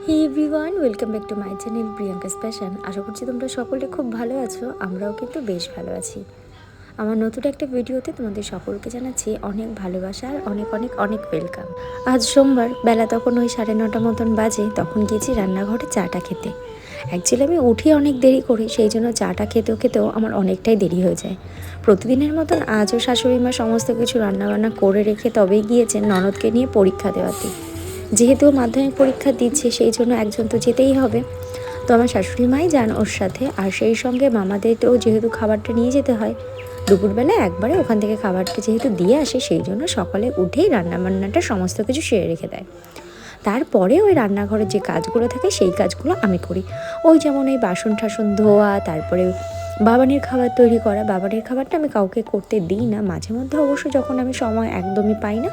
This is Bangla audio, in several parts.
Hey everyone, welcome back to my channel Priyanka's passion. আশা করছি তোমরা সকলে খুব ভালো আছো। আমরাও কিন্তু বেশ ভালো আছি। আমার নতুন একটা ভিডিওতে তোমাদের সকলকে জানাচ্ছি অনেক ভালোবাসা আর অনেক অনেক অনেক ওয়েলকাম। আজ সোমবার, বেলা তখন ওই 9:30 মতন বাজে। তখন গিয়েছি রান্নাঘরে চাটা খেতে। অ্যাকচুয়ালি আমি উঠি অনেক দেরি করে, সেই জন্য চাটা খেতেও খেতেও আমার অনেকটাই দেরি হয়ে যায়। প্রতিদিনের মতন আজও শাশুড়ি মা সমস্ত কিছু রান্নাবান্না করে রেখে তবেই গিয়েছেন ননদকে নিয়ে পরীক্ষা দেওয়াতে। যেহেতু মাধ্যমিক পরীক্ষা দিচ্ছে, সেই জন্য একজন তো যেতেই হবে। তো আমার শাশুড়ি মাই যান ওর সাথে, আর সেই সঙ্গে মামাদেরও যেহেতু খাবারটা নিয়ে যেতে হয়, দুপুরবেলা একবারে ওখান থেকে খাবারটা যেহেতু দিয়ে আসে, সেই জন্য সকালে উঠেই রান্নাবান্নাটা সমস্ত কিছু সেরে রেখে দেয়। তারপরে ওই রান্নাঘরের যে কাজগুলো থাকে সেই কাজগুলো আমি করি। ওই যেমন এই বাসন টাসন ধোয়া, তারপরে বাবানের খাবার তৈরি করা। বাবানের খাবারটা আমি কাউকে করতে দিই না, মাঝে মধ্যে অবশ্য যখন আমি সময় একদমই পাই না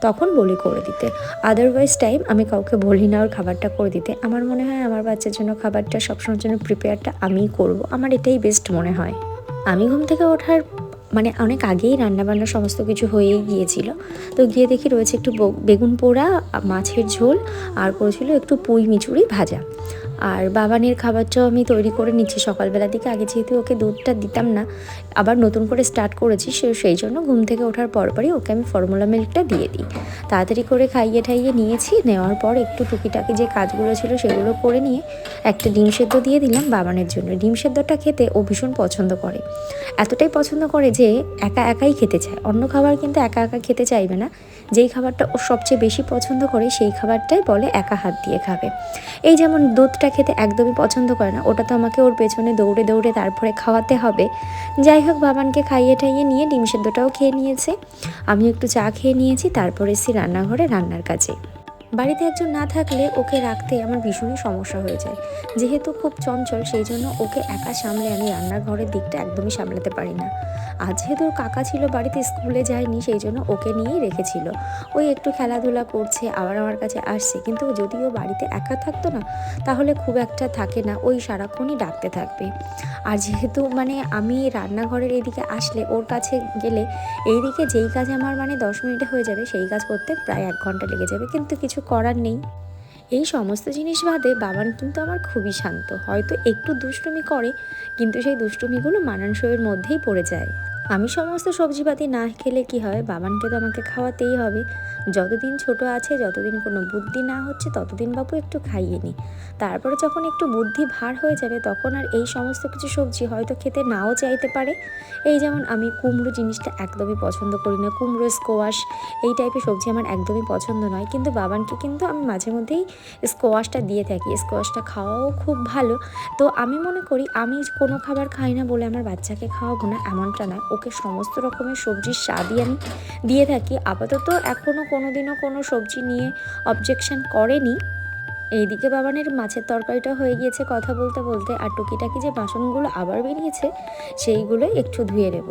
তখন বলি করে দিতে। আদারওয়াইজ টাইম আমি কাউকে বলি না ওর খাবারটা করে দিতে। আমার মনে হয় আমার বাচ্চার জন্য খাবারটা সবসময়ের জন্য প্রিপেয়ারটা আমিই করবো, আমার এটাই বেস্ট মনে হয়। আমি ঘুম থেকে ওঠার অনেক আগেই রান্নাবান্না সমস্ত কিছু হয়েই গিয়েছিল। তো গিয়ে দেখি রয়েছে একটু বেগুন পোড়া, মাছের ঝোল, আর করেছিল একটু পুঁই মিচুড়ি ভাজা। আর বাবানের খাবারটাও আমি তৈরি করে নিচ্ছি সকালবেলার দিকে। আগে যেহেতু ওকে দুধটা দিতাম না, আবার নতুন করে স্টার্ট করেছি, সেই জন্য ঘুম থেকে ওঠার পরপরই ওকে আমি ফর্মুলা মিল্কটা দিয়ে দিই। তাড়াতাড়ি করে খাইয়ে ঠাইয়ে নিয়েছি। নেওয়ার পর একটু টুকিটাকি যে কাজগুলো ছিল সেগুলো করে নিয়ে একটা ডিম সেদ্ধ দিয়ে দিলাম বাবানের জন্য। ডিম সেদ্ধটা খেতে ও ভীষণ পছন্দ করে, এতটাই পছন্দ করে যে একা একাই খেতে চায়। অন্য খাবার কিন্তু একা একা খেতে চাইবে না। যেই খাবারটা ও সবচেয়ে বেশি পছন্দ করে সেই খাবারটাই বলে একা হাত দিয়ে খাবে। এই যেমন দুধটা খেতে একদমই পছন্দ করে না, ওটা তো আমাকে ওর পেছনে দৌড়ে দৌড়ে তারপরে খাওয়াতে হবে। যাই হোক, বাবানকে খাইয়ে ঠাইয়ে নিয়ে ডিম সেদ্ধটাও খেয়ে নিয়েছে, আমি একটু চা খেয়ে নিয়েছি। তারপরে এসেছি রান্নাঘরে রান্নার কাজে। বাড়িতে একজন না থাকলে ওকে রাখতে আমার ভীষণই সমস্যা হয়ে যায়। যেহেতু খুব চঞ্চল, সেই জন্য ওকে একা সামলে আমি রান্নাঘরের দিকটা একদমই সামলাতে পারি না। আজ যেহেতু ওর কাকা ছিল বাড়িতে, স্কুলে যায়নি, সেই জন্য ওকে নিয়েই রেখেছিল। ওই একটু খেলাধুলা করছে, আবার আমার কাছে আসছে। কিন্তু যদি ও বাড়িতে একা থাকতো না, তাহলে খুব একটা থাকে না, ওই সারাক্ষণই ডাকতে থাকবে। আর যেহেতু আমি রান্নাঘরের এইদিকে আসলে ওর কাছে গেলে এইদিকে যেই কাজ আমার 10 মিনিটে হয়ে যাবে, সেই কাজ করতে প্রায় 1 ঘন্টা লেগে যাবে। কিন্তু কিছু করার নেই। এই সমস্ত জিনিস বাদে বাবান কিন্তু আমার খুবই শান্ত। হয়তো একটু দুষ্টুমি করে, কিন্তু সেই দুষ্টুমিগুলো মানানসইয়ের মধ্যেই পড়ে যায়। আমি সমস্ত সবজিপাতি না খেলে কি হয়, বাবানকে তো আমাকে খাওয়াতেই হবে। যতদিন ছোট আছে, যতদিন কোনো বুদ্ধি না হচ্ছে, ততদিন বাবু একটু খাইয়ে নি। তারপরে যখন একটু বুদ্ধি ভার হয়ে যাবে, তখন আর এই সমস্ত কিছু সবজি হয়তো খেতে নাও চাইতে পারে। এই যেমন আমি কুমড়ো জিনিসটা একদমই পছন্দ করি না, কুমড়ো, স্কোয়াশ এই টাইপের সবজি আমার একদমই পছন্দ নয়। কিন্তু বাবানকে কিন্তু আমি মাঝে মধ্যেই স্কোয়াশটা দিয়ে থাকি। স্কোয়াশটা খাওয়াও খুব ভালো। তো আমি মনে করি আমি কোনো খাবার খাই না বলে আমার বাচ্চাকে খাওয়াবো না, এমনটা নয়। ওকে সমস্ত রকমের সবজির স্বাদই আমি দিয়ে থাকি। আপাতত এখনও কোনো দিনও কোনো সবজি নিয়ে অবজেকশন করেনি। এইদিকে বাবানের মাছের তরকারিটা হয়ে গিয়েছে কথা বলতে বলতে, আর টুকিটাকি যে বাসনগুলো আবার বেরিয়েছে সেইগুলোই একটু ধুয়ে নেব।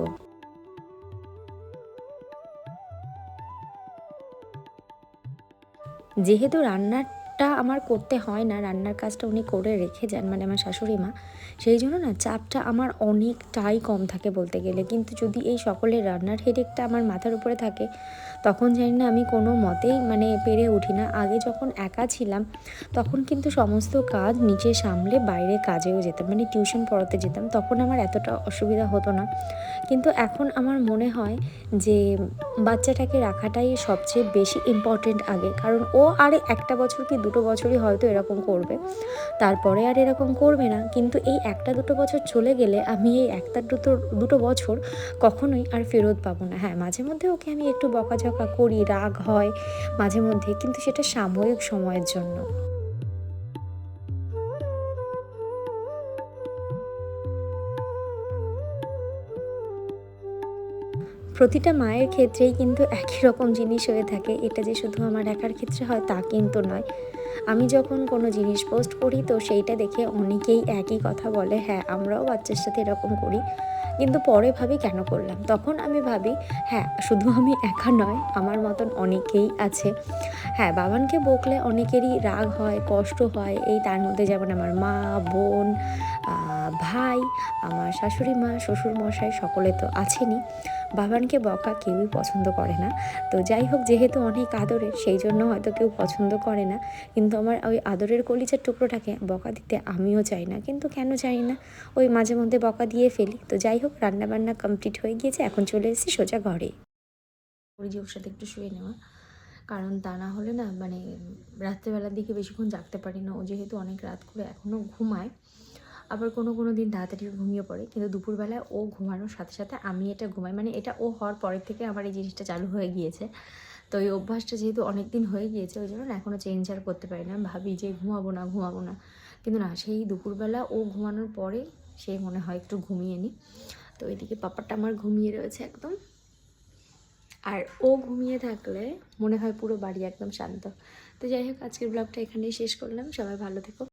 যেহেতু রান্নাটা আমার করতে হয় না, রান্নার কাজটা উনি করে রেখে যান, আমার শাশুড়ি মা, সেই জন্য না চাপটা আমার অনেকটাই কম থাকে বলতে গেলে। কিন্তু যদি এই সকলের রান্নার হেডেকটা আমার মাথার উপরে থাকে, তখন জানি না আমি কোনো মতেই পেরে উঠি না। আগে যখন একা ছিলাম, তখন কিন্তু সমস্ত কাজ নিচে সামলে বাইরে কাজেও যেতাম, টিউশন পড়াতে যেতাম, তখন আমার এতটা অসুবিধা হতো না। কিন্তু এখন আমার মনে হয় যে বাচ্চাটাকে রাখাটাই সবচেয়ে বেশি ইম্পর্টেন্ট আগে। কারণ ও আর 1 বছর কি 2 বছরই হয়তো এরকম করবে, তারপরে আর এরকম করবে না। কিন্তু এই 1-2 বছর চলে গেলে আমি এই 1-2 বছর কখনোই আর ফেরত পাবো না। হ্যাঁ, মাঝে মধ্যে ওকে আমি একটু বকাঝকা করি, রাগ হয় মাঝে মধ্যে, কিন্তু সেটা সাময়িক সময়ের জন্য। প্রতিটা মায়ের ক্ষেত্রেই কিন্তু একই রকম জিনিস হয়ে থাকে। এটা যে শুধু আমার একার ক্ষেত্রে হয় তা কিন্তু নয়। আমি যখন কোনো জিনিস পোস্ট করি, তো সেইটা দেখে অনেকেই একই কথা বলে, হ্যাঁ আমরাও বাচ্চার সাথে এরকম করি। কিন্তু পরে ভাবি কেন করলাম? তখন আমি ভাবি, হ্যাঁ শুধু আমি একা নয়, আমার মতন অনেকেই আছে। হ্যাঁ, বাবানকে বকলে অনেকেরই রাগ হয়, কষ্ট হয়। এই তার মধ্যে যেমন আমার মা, বোন, ভাই, আমার শাশুড়ি মা, শ্বশুরমশাই সকলে তো আছেনই। বাবানকে বকা কেউই পছন্দ করে না। তো যাই হোক, যেহেতু অনেক আদরের সেই জন্য হয়তো কেউ পছন্দ করে না। কিন্তু আমার ওই আদরের কলিজার টুকরোটাকে বকা দিতে আমিও চাই না। কিন্তু কেন জানি না, ওই মাঝে মধ্যে বকা দিয়ে ফেলি। তো যাই হোক, রান্নাবান্না কমপ্লিট হয়ে গিয়েছে, এখন চলে এসেছি সোজা ঘরে। ওই যে ওর সাথে একটু শুয়ে নেওয়া, কারণ তা না হলে না মানে রাত্রেবেলার দিকে বেশিক্ষণ জাগতে পারি না। ও যেহেতু অনেক রাত করে এখনও ঘুমায়, আবার কোনো দিন তাড়াতাড়ি ঘুমিয়ে পড়ে, কিন্তু দুপুরবেলায় ও ঘুমানোর সাথে সাথে আমি এটা ঘুমাই। মানে এটা ও হওয়ার পরের থেকে আমার এই জিনিসটা চালু হয়ে গিয়েছে। তো এই অভ্যাসটা যেহেতু অনেক দিন হয়ে গিয়েছে, ওই জন্য না এখনও চেঞ্জ আর করতে পারি না। ভাবি যে ঘুমাবো না, কিন্তু না, সেই দুপুরবেলা ও ঘুমানোর পরে সে মনে হয় একটু ঘুমিয়ে নিই। তো এদিকে পাপাটা আমার ঘুমিয়ে রয়েছে একদম, আর ও ঘুমিয়ে থাকলে মনে হয় পুরো বাড়ি একদম শান্ত। তো যাই হোক, আজকের ব্লগটা এখানেই শেষ করলাম। সবাই ভালো থেকো।